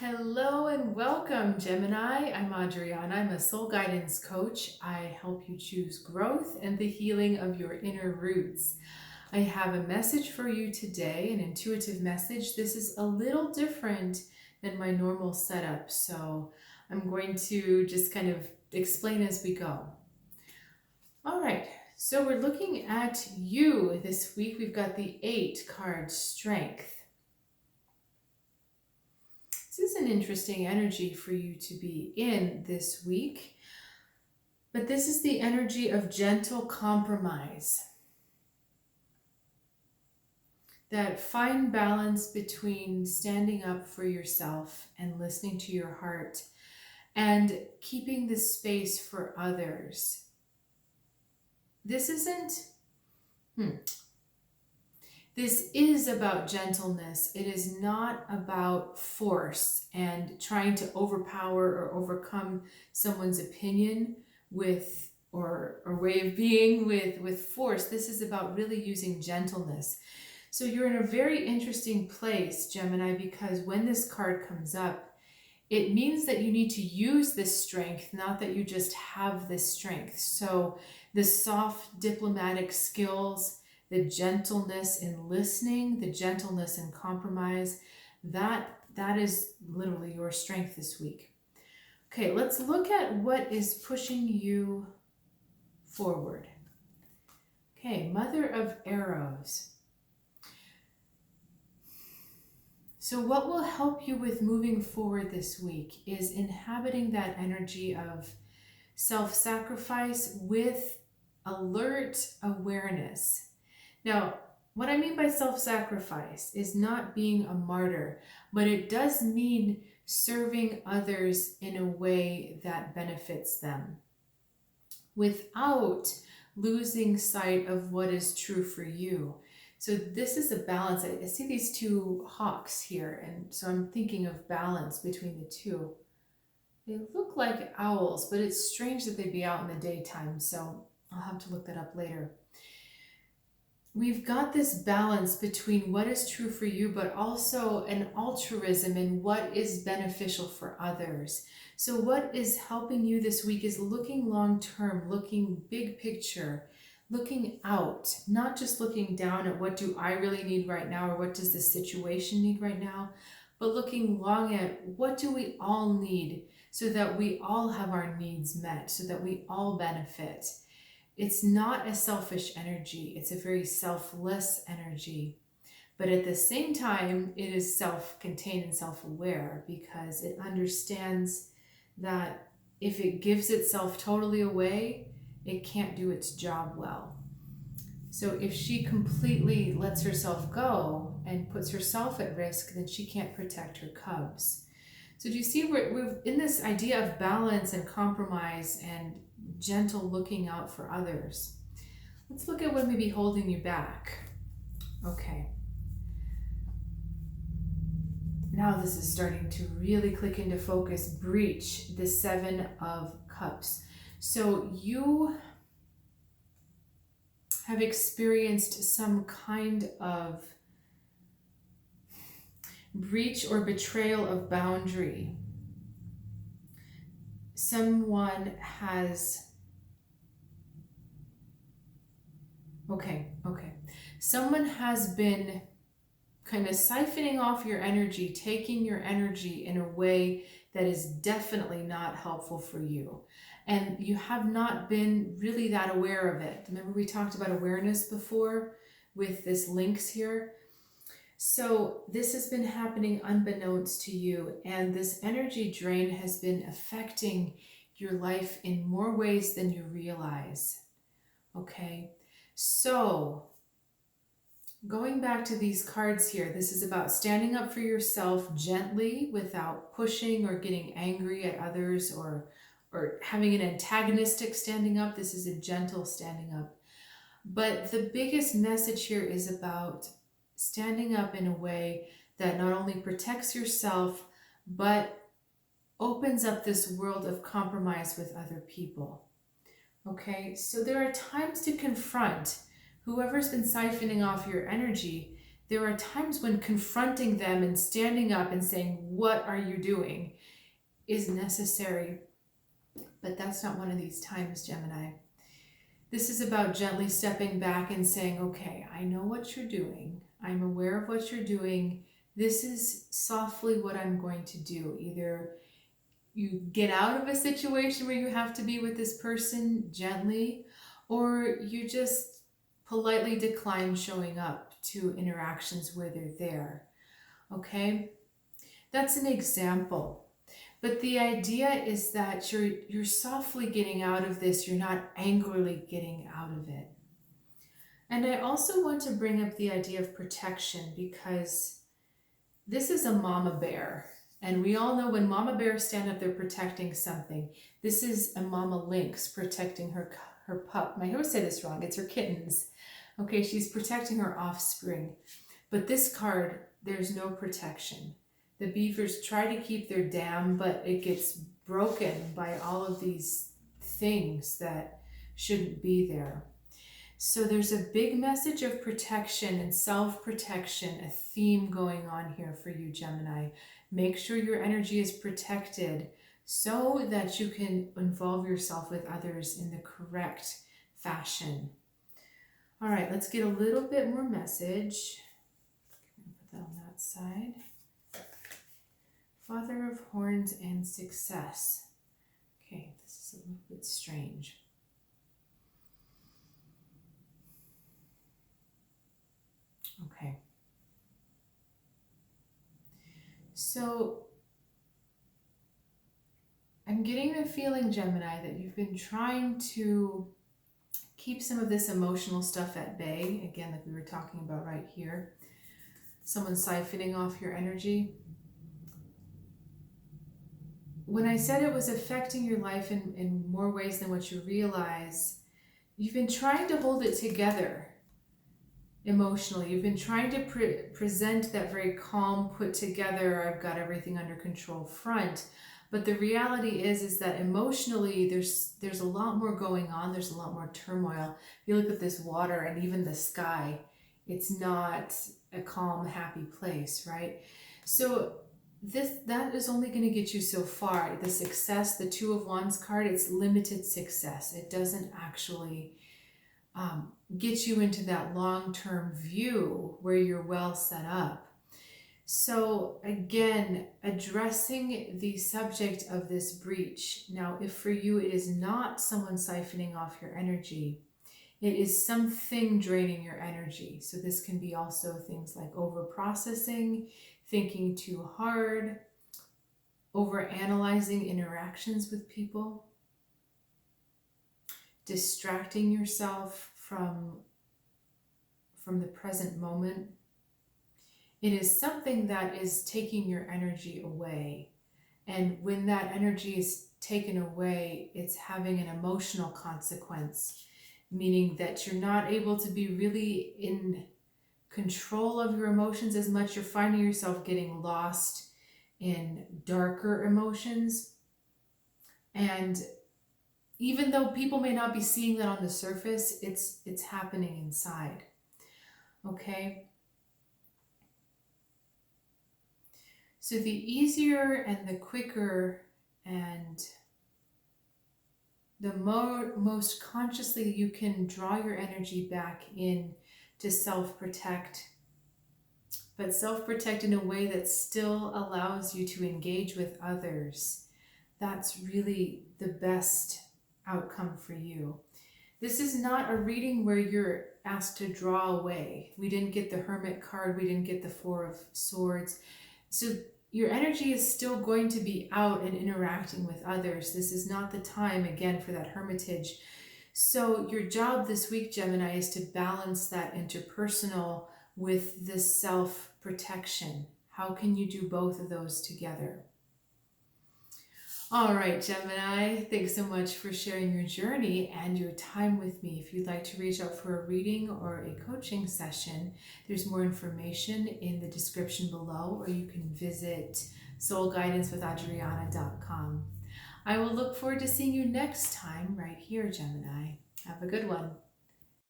Hello and welcome, Gemini. I'm Adriana. I'm a soul guidance coach. I help you choose growth and the healing of your inner roots. I have a message for you today, an intuitive message. This is a little different than my normal setup, so I'm going to just kind of explain as we go. All right, so we're looking at you this week. We've got the 8 card, Strength. This is an interesting energy for you to be in this week, but this is the energy of gentle compromise. That fine balance between standing up for yourself and listening to your heart and keeping the space for others. This is about gentleness. It is not about force and trying to overpower or overcome someone's opinion with or way of being with force. This is about really using gentleness. So you're in a very interesting place, Gemini, because when this card comes up, it means that you need to use this strength, not that you just have this strength. So the soft diplomatic skills, the gentleness in listening, the gentleness in compromise, that is literally your strength this week. Okay, let's look at what is pushing you forward. Okay, Mother of Arrows. So what will help you with moving forward this week is inhabiting that energy of self-sacrifice with alert awareness. Now, what I mean by self-sacrifice is not being a martyr, but it does mean serving others in a way that benefits them without losing sight of what is true for you. So this is a balance. I see these 2 hawks here, and so I'm thinking of balance between the 2. They look like owls, but it's strange that they'd be out in the daytime, so I'll have to look that up later. We've got this balance between what is true for you, but also an altruism in what is beneficial for others. So what is helping you this week is looking long-term, looking big picture, looking out, not just looking down at what do I really need right now or what does the situation need right now, but looking long at what do we all need so that we all have our needs met, so that we all benefit. It's not a selfish energy. It's a very selfless energy. But at the same time, it is self-contained and self-aware because it understands that if it gives itself totally away, it can't do its job well. So if she completely lets herself go and puts herself at risk, then she can't protect her cubs. So do you see we're in this idea of balance and compromise and gentle looking out for others? Let's look at what may be holding you back. Okay. Now this is starting to really click into focus. Breach, the 7 of Cups. So you have experienced some kind of breach or betrayal of boundary. Someone has, someone has been kind of siphoning off your energy, taking your energy in a way that is definitely not helpful for you. And you have not been really that aware of it. Remember we talked about awareness before with this links here? So this has been happening unbeknownst to you, and this energy drain has been affecting your life in more ways than you realize. Okay, so going back to these cards here, this is about standing up for yourself gently without pushing or getting angry at others or having an antagonistic standing up. This is a gentle standing up. But the biggest message here is about standing up in a way that not only protects yourself, but opens up this world of compromise with other people. Okay, so there are times to confront whoever's been siphoning off your energy. there are times when confronting them and standing up and saying, what are you doing, is necessary. But that's not one of these times, Gemini. This is about gently stepping back and saying, okay, I know what you're doing. I'm aware of what you're doing. This is softly what I'm going to do. Either you get out of a situation where you have to be with this person gently, or you just politely decline showing up to interactions where they're there. Okay? That's an example. But the idea is that you're softly getting out of this. You're not angrily getting out of it. And I also want to bring up the idea of protection, because this is a mama bear. And we all know when mama bears stand up, they're protecting something. This is a mama lynx protecting her pup. I always say this wrong. It's her kittens. Okay, she's protecting her offspring. But this card, there's no protection. The beavers try to keep their dam, but it gets broken by all of these things that shouldn't be there. So there's a big message of protection and self-protection, a theme going on here for you, Gemini. Make sure your energy is protected so that you can involve yourself with others in the correct fashion. All right, let's get a little bit more message. Put that on that side. Father of Horns and Success. Okay, this is a little bit strange. Okay. So I'm getting the feeling, Gemini, that you've been trying to keep some of this emotional stuff at bay. Again, like we were talking about right here. Someone siphoning off your energy. When I said it was affecting your life in more ways than what you realize, you've been trying to hold it together emotionally. You've been trying to present that very calm, put together, I've got everything under control front. But the reality is that emotionally, there's a lot more going on. There's a lot more turmoil. If you look at this water and even the sky, it's not a calm, happy place, right? So that is only going to get you so far. The success, the Two of Wands card, it's limited success. It doesn't actually get you into that long-term view where you're well set up. So again, addressing the subject of this breach. Now, if for you it is not someone siphoning off your energy, it is something draining your energy. So this can be also things like over-processing, thinking too hard, over-analyzing interactions with people, distracting yourself from the present moment. It is something that is taking your energy away. And when that energy is taken away, it's having an emotional consequence, meaning that you're not able to be really in control of your emotions as much. You're finding yourself getting lost in darker emotions. And even though people may not be seeing that on the surface, it's happening inside. Okay? So the easier and the quicker and the most consciously you can draw your energy back in to self-protect, but self-protect in a way that still allows you to engage with others, that's really the best outcome for you. This is not a reading where you're asked to draw away. We didn't get the Hermit card. We didn't get the Four of Swords. So your energy is still going to be out and interacting with others. This is not the time, again, for that hermitage. So your job this week, Gemini, is to balance that interpersonal with the self-protection. How can you do both of those together? All right, Gemini, thanks so much for sharing your journey and your time with me. If you'd like to reach out for a reading or a coaching session, there's more information in the description below, or you can visit soulguidancewithadriana.com. I will look forward to seeing you next time right here, Gemini. Have a good one.